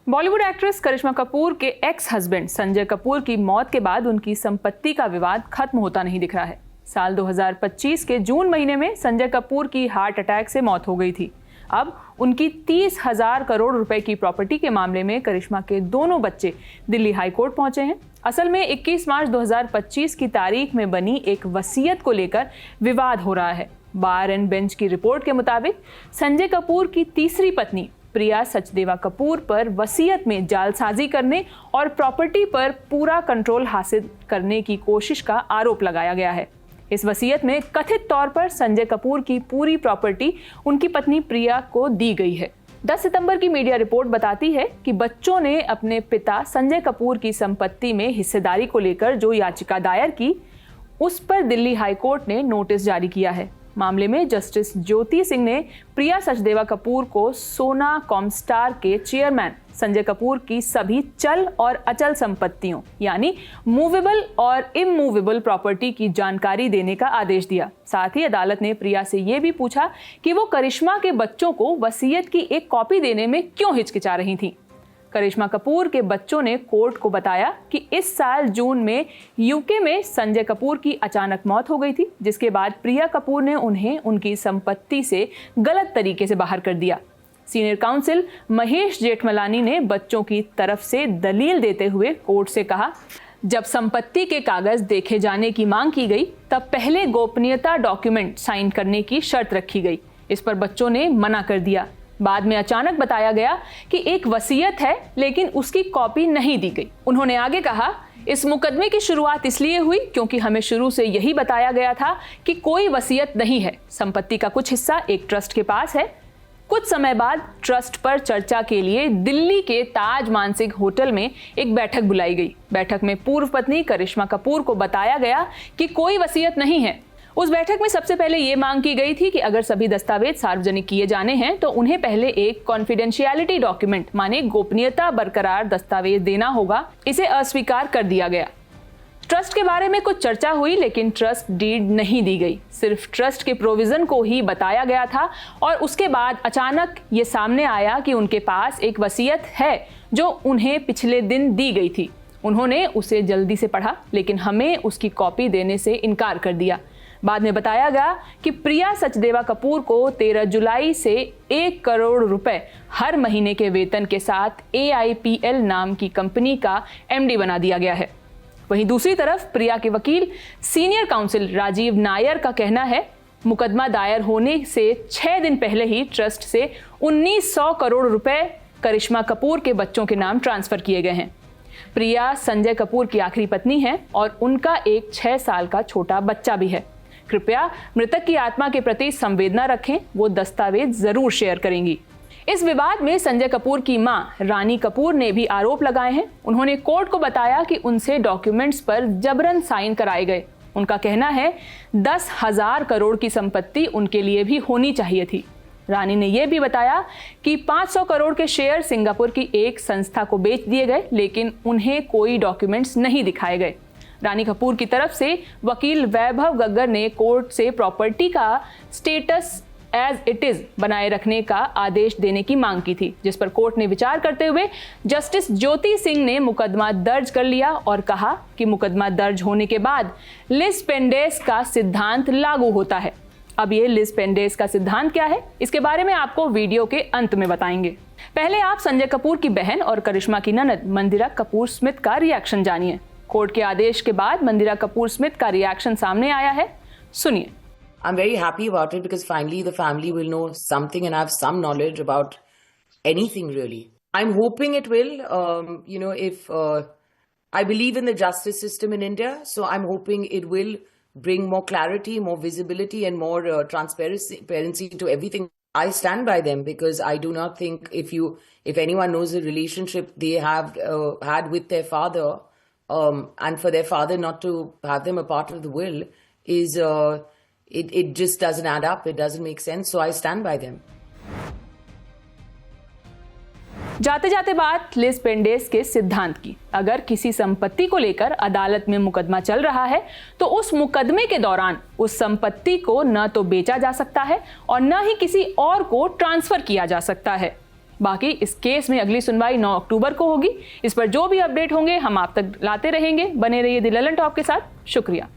Bollywood actress करिश्मा कपूर के ex husband Sanjay Kapoor की मौत के बाद उनकी संपत्ति का विवाद खत्म होता नहीं दिख रहा है। साल 2025 के जून महीने में संजय कपूर की हार्ट अटैक से मौत हो गई थी। अब उनकी 30,000 करोड़ रुपए की प्रॉपर्टी के मामले में करिश्मा के दोनों बच्चे दिल्ली हाई कोर्ट पहुंचे हैं। असल में 21 मार्च 2025 की तारीख में बनी एक वसीयत को लेकर विवाद हो रहा है। बार एंड बेंच की रिपोर्ट के मुताबिक संजय कपूर की तीसरी पत्नी प्रिया सचदेवा कपूर पर वसीयत में जालसाजी करने और प्रॉपर्टी पर पूरा कंट्रोल हासिल करने की कोशिश का आरोप लगाया गया है। इस वसीयत में कथित तौर पर संजय कपूर की पूरी प्रॉपर्टी उनकी पत्नी प्रिया को दी गई है। 10 सितंबर की मीडिया रिपोर्ट बताती है कि बच्चों ने अपने पिता संजय कपूर की संपत्ति में हिस्सेदारी को लेकर जो याचिका दायर की, उस पर दिल्ली हाई कोर्ट ने नोटिस जारी किया है। मामले में जस्टिस ज्योति सिंह ने प्रिया सचदेवा कपूर को सोना कॉमस्टार के चेयरमैन संजय कपूर की सभी चल और अचल संपत्तियों यानी मूवेबल और इमूवेबल प्रॉपर्टी की जानकारी देने का आदेश दिया। साथ ही अदालत ने प्रिया से यह भी पूछा कि वो करिश्मा के बच्चों को वसीयत की एक कॉपी देने में क्यों हिचकिचा रही थीं। करिश्मा कपूर के बच्चों ने कोर्ट को बताया कि इस साल जून में यूके में संजय कपूर की अचानक मौत हो गई थी, जिसके बाद प्रिया कपूर ने उन्हें उनकी संपत्ति से गलत तरीके से बाहर कर दिया। सीनियर काउंसिल महेश जेठमलानी ने बच्चों की तरफ से दलील देते हुए कोर्ट से कहा, जब संपत्ति के कागज देखे जाने की मांग की गई तब पहले गोपनीयता डॉक्यूमेंट साइन करने की शर्त रखी गई। इस पर बच्चों ने मना कर दिया। बाद में अचानक बताया गया कि एक वसीयत है लेकिन उसकी कॉपी नहीं दी गई। उन्होंने आगे कहा, इस मुकदमे की शुरुआत इसलिए हुई क्योंकि हमें शुरू से यही बताया गया था कि कोई वसीयत नहीं है। संपत्ति का कुछ हिस्सा एक ट्रस्ट के पास है। कुछ समय बाद ट्रस्ट पर चर्चा के लिए दिल्ली के ताज मानसिक होटल में एक बैठक बुलाई गई। बैठक में पूर्व पत्नी करिश्मा कपूर को बताया गया कि कोई वसीयत नहीं है। उस बैठक में सबसे पहले ये मांग की गई थी कि अगर सभी दस्तावेज सार्वजनिक किए जाने हैं तो उन्हें पहले एक कॉन्फिडेंशियलिटी डॉक्यूमेंट माने गोपनीयता बरकरार दस्तावेज देना होगा। इसे अस्वीकार कर दिया गया। ट्रस्ट के बारे में कुछ चर्चा हुई लेकिन ट्रस्ट डीड नहीं दी गई। सिर्फ ट्रस्ट के प्रोविजन को ही बताया गया था और उसके बाद अचानक ये सामने आया कि उनके पास एक वसीयत है जो उन्हें पिछले दिन दी गई थी। उन्होंने उसे जल्दी से पढ़ा लेकिन हमें उसकी कॉपी देने से इनकार कर दिया। बाद में बताया गया कि प्रिया सचदेवा कपूर को 13 जुलाई से 1 करोड़ रुपए हर महीने के वेतन के साथ AIPL नाम की कंपनी का MD बना दिया गया है। वहीं दूसरी तरफ प्रिया के वकील सीनियर काउंसिल राजीव नायर का कहना है, मुकदमा दायर होने से 6 दिन पहले ही ट्रस्ट से 1900 करोड़ रुपए करिश्मा कपूर के बच्चों के नाम ट्रांसफर किए गए हैं। प्रिया संजय कपूर की आखिरी पत्नी है और उनका एक 6 साल का छोटा बच्चा भी है। कृपया मृतक की आत्मा के प्रति संवेदना रखें, वो दस्तावेज जरूर शेयर करेंगी। इस विवाद में संजय कपूर की मां रानी कपूर ने भी आरोप लगाए हैं। उन्होंने कोर्ट को बताया कि उनसे डॉक्यूमेंट्स पर जबरन साइन कराए गए। उनका कहना है 10,000 करोड़ की संपत्ति उनके लिए भी होनी चाहिए थी। रानी ने यह भी बताया कि 500 करोड़ के शेयर सिंगापुर की एक संस्था को बेच दिए गए लेकिन उन्हें कोई डॉक्यूमेंट्स नहीं दिखाए गए। रानी कपूर की तरफ से वकील वैभव गग्गर ने कोर्ट से प्रॉपर्टी का स्टेटस एज इट इज बनाए रखने का आदेश देने की मांग की थी, जिस पर कोर्ट ने विचार करते हुए जस्टिस ज्योति सिंह ने मुकदमा दर्ज कर लिया और कहा कि मुकदमा दर्ज होने के बाद लिस पेंडेस का सिद्धांत लागू होता है। अब ये लिस पेंडेस का सिद्धांत क्या है, इसके बारे में आपको वीडियो के अंत में बताएंगे। पहले आप संजय कपूर की बहन और करिश्मा की ननद मंदिरा कपूर स्मिथ का रिएक्शन जानिए। कोर्ट के आदेश के बाद मंदिरा कपूर स्मिथ का रिएक्शन सामने आया है, सुनिए। I'm very happy about it because finally the family will know something and have some knowledge about anything really. I'm hoping it will, if I believe in the justice system in India, so I'm hoping it will bring more clarity, more visibility and more transparency to everything. I stand by them because I do not think if anyone knows the relationship they have had with their father, and for their father not to have them a part of the will is it just doesn't add up. It doesn't make sense. So I stand by them. जाते जाते बात लिस पेंडेस के सिद्धांत की। अगर किसी संपत्ति को लेकर अदालत में मुकदमा चल रहा है तो उस मुकदमे के दौरान उस संपत्ति को न तो बेचा जा सकता है और न ही किसी और को ट्रांसफर किया जा सकता है। बाकी इस केस में अगली सुनवाई 9 अक्टूबर को होगी। इस पर जो भी अपडेट होंगे हम आप तक लाते रहेंगे। बने रहिए द ललन टॉप के साथ। शुक्रिया।